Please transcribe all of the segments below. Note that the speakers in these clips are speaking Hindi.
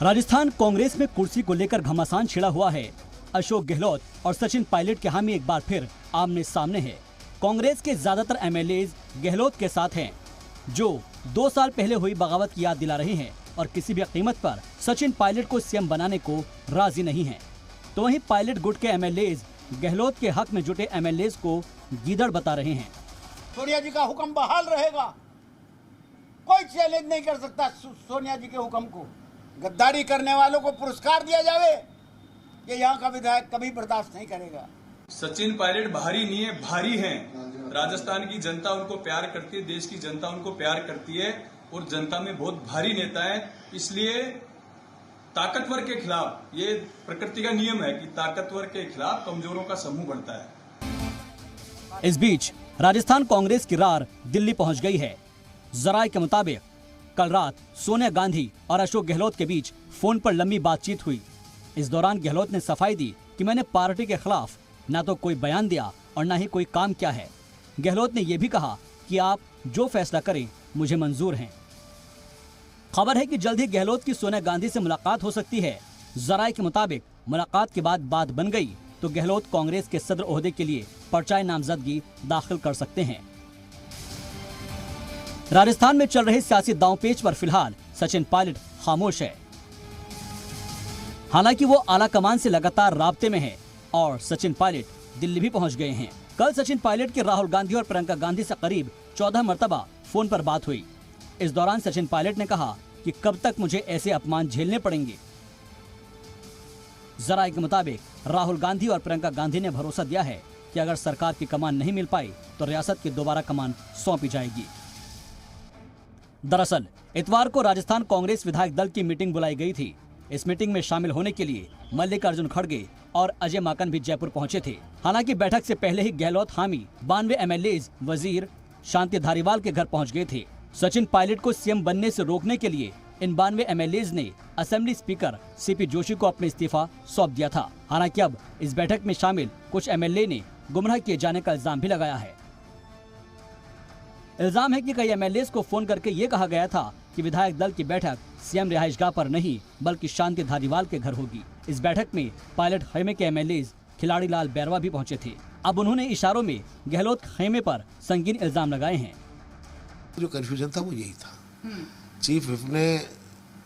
राजस्थान कांग्रेस में कुर्सी को लेकर घमासान छिड़ा हुआ है। अशोक गहलोत और सचिन पायलट के हामी एक बार फिर आमने सामने है। कांग्रेस के ज्यादातर एमएलएज गहलोत के साथ हैं, जो 2 साल पहले हुई बगावत की याद दिला रहे हैं और किसी भी कीमत पर सचिन पायलट को सीएम बनाने को राजी नहीं हैं। तो वहीं पायलट गुट के एमएलएज गहलोत के हक में जुटे एमएलएज को गीदड़ बता रहे हैं। सोनिया जी का हुक्म बहाल रहेगा, कोई चैलेंज नहीं कर सकता सोनिया जी के हुक्म को। गद्दारी करने वालों को पुरस्कार दिया जावे, ये यहाँ का विधायक कभी बर्दाश्त नहीं करेगा। सचिन पायलट बाहरी नहीं है, भारी हैं। राजस्थान की जनता उनको प्यार करती है, देश की जनता उनको प्यार करती है और जनता में बहुत भारी नेता है। इसलिए ताकतवर के खिलाफ, ये प्रकृति का नियम है कि ताकतवर के खिलाफ कमजोरों का समूह बढ़ता है। इस बीच राजस्थान कांग्रेस की रार दिल्ली पहुंच गई है। जराये के मुताबिक कल रात सोनिया गांधी और अशोक गहलोत के बीच फोन पर लंबी बातचीत हुई। इस दौरान गहलोत ने सफाई दी कि मैंने पार्टी के खिलाफ न तो कोई बयान दिया और न ही कोई काम किया है। गहलोत ने यह भी कहा कि आप जो फैसला करें मुझे मंजूर हैं। खबर है कि जल्द ही गहलोत की सोनिया गांधी से मुलाकात हो सकती है। जराये के मुताबिक मुलाकात के बाद बात बन गई तो गहलोत कांग्रेस के सदर ओहदे के लिए पर्चा नामजदगी दाखिल कर सकते हैं। राजस्थान में चल रहे सियासी दांवपेच पर फिलहाल सचिन पायलट खामोश है। हालांकि वो आला कमान से लगातार राब्ते में है और सचिन पायलट दिल्ली भी पहुंच गए हैं। कल सचिन पायलट के राहुल गांधी और प्रियंका गांधी से करीब 14 मरतबा फोन पर बात हुई। इस दौरान सचिन पायलट ने कहा कि कब तक मुझे ऐसे अपमान झेलने पड़ेंगे। जराये के मुताबिक राहुल गांधी और प्रियंका गांधी ने भरोसा दिया है कि अगर सरकार की कमान नहीं मिल पाई तो रियासत की दोबारा कमान सौंपी जाएगी। दरअसल इतवार को राजस्थान कांग्रेस विधायक दल की मीटिंग बुलाई गई थी। इस मीटिंग में शामिल होने के लिए मल्लिकार्जुन खड़गे और अजय माकन भी जयपुर पहुंचे थे। हालांकि बैठक से पहले ही गहलोत हामी 92 एमएलएज वजीर शांति धारीवाल के घर पहुंच गए थे। सचिन पायलट को सीएम बनने से रोकने के लिए इन 92 एमएलएज ने असेंबली स्पीकर सीपी जोशी को अपना इस्तीफा सौंप दिया था। हालांकि अब इस बैठक में शामिल कुछ एमएलए ने गुमराह किए जाने का इल्जाम भी लगाया है। इल्जाम है कि कई एमएलए को फोन करके ये कहा गया था कि विधायक दल की बैठक सीएम रिहाइशगाह पर नहीं बल्कि शांति धारीवाल के घर होगी। इस बैठक में पायलट खेमे के एमएलए खिलाड़ी लाल बैरवा भी पहुंचे थे। अब उन्होंने इशारों में गहलोत खेमे पर संगीन इल्जाम लगाए हैं। जो कंफ्यूजन था वो यही था। चीफ विप ने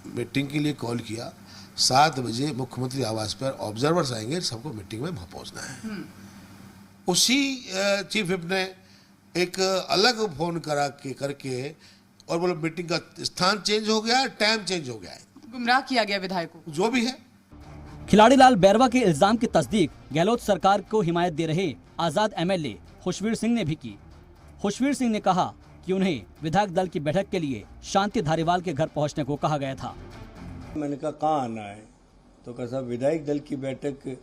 मीटिंग के लिए कॉल किया, 7 बजे मुख्यमंत्री आवास पर ऑब्जर्वर्स आएंगे, सबको मीटिंग में वहां पहुंचना है। उसी चीफ विप ने एक अलग फोन करके और बोलो मीटिंग का स्थान चेंज हो गया है, टाइम चेंज हो गया है, गुमराह किया गया विधायकों को, जो भी है। खिलाड़ी लाल बैरवा के इल्जाम की तस्दीक गहलोत सरकार को हिमायत दे रहे आजाद एमएलए खुशवीर सिंह ने भी की। खुशवीर सिंह ने कहा कि उन्हें विधायक दल की बैठक के लिए शांति धारीवाल के घर पहुंचने को कहा गया था। मैंने कहा कहाँ आना है, तो कहा साहब विधायक दल की बैठक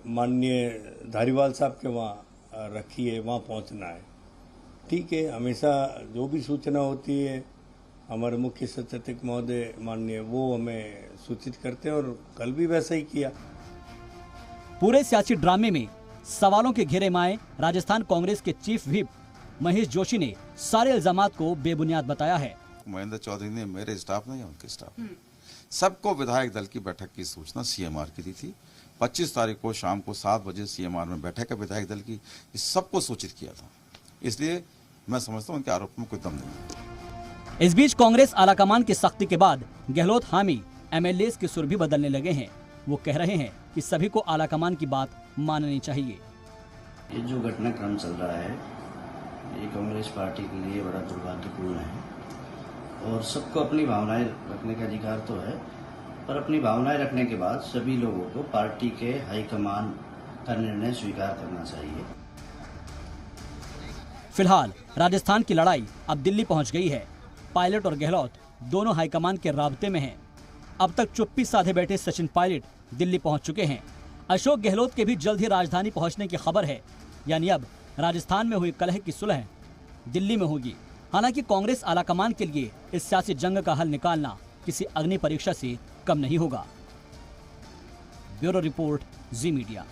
माननीय धारीवाल साहब के वहाँ रखी है, वहाँ पहुँचना है। ठीक है, हमेशा जो भी सूचना होती है हमारे मुख्य सचेतक महोदय माननीय वो हमें सूचित करते हैं और कल भी वैसा ही किया। पूरे सियासी ड्रामे में सवालों के घेरे में आए राजस्थान कांग्रेस के चीफ व्हिप महेश जोशी ने सारे इल्जामात को बेबुनियाद बताया है। महेंद्र चौधरी ने मेरे स्टाफ नहीं, उनके स्टाफ सबको विधायक दल की बैठक की सूचना सीएमआर की दी थी। 25 तारीख को शाम को 7 बजे सीएमआर में बैठक है विधायक दल की, इस सबको सूचित किया था। इसलिए मैं समझता हूं उनके आरोप में कोई दम नहीं। इस बीच कांग्रेस आलाकमान की सख्ती के बाद गहलोत हामी एमएलए के सुर भी बदलने लगे हैं। वो कह रहे हैं कि सभी को आलाकमान की बात माननी चाहिए। ये जो घटनाक्रम चल रहा है ये कांग्रेस पार्टी के लिए बड़ा दुर्भाग्यपूर्ण है और सबको अपनी भावनाएं रखने का अधिकार तो है, पर अपनी भावनाएं रखने के बाद सभी लोगों को पार्टी के हाईकमान का निर्णय स्वीकार करना चाहिए। फिलहाल राजस्थान की लड़ाई अब दिल्ली पहुंच गई है। पायलट और गहलोत दोनों हाईकमान के राब्ते में हैं। अब तक चुप्पी साधे बैठे सचिन पायलट दिल्ली पहुंच चुके हैं। अशोक गहलोत के भी जल्द ही राजधानी पहुंचने की खबर है, यानी अब राजस्थान में हुई कलह की सुलह दिल्ली में होगी। हालांकि कांग्रेस आलाकमान के लिए इस सियासी जंग का हल निकालना किसी अग्नि परीक्षा से कम नहीं होगा। ब्यूरो रिपोर्ट, जी मीडिया।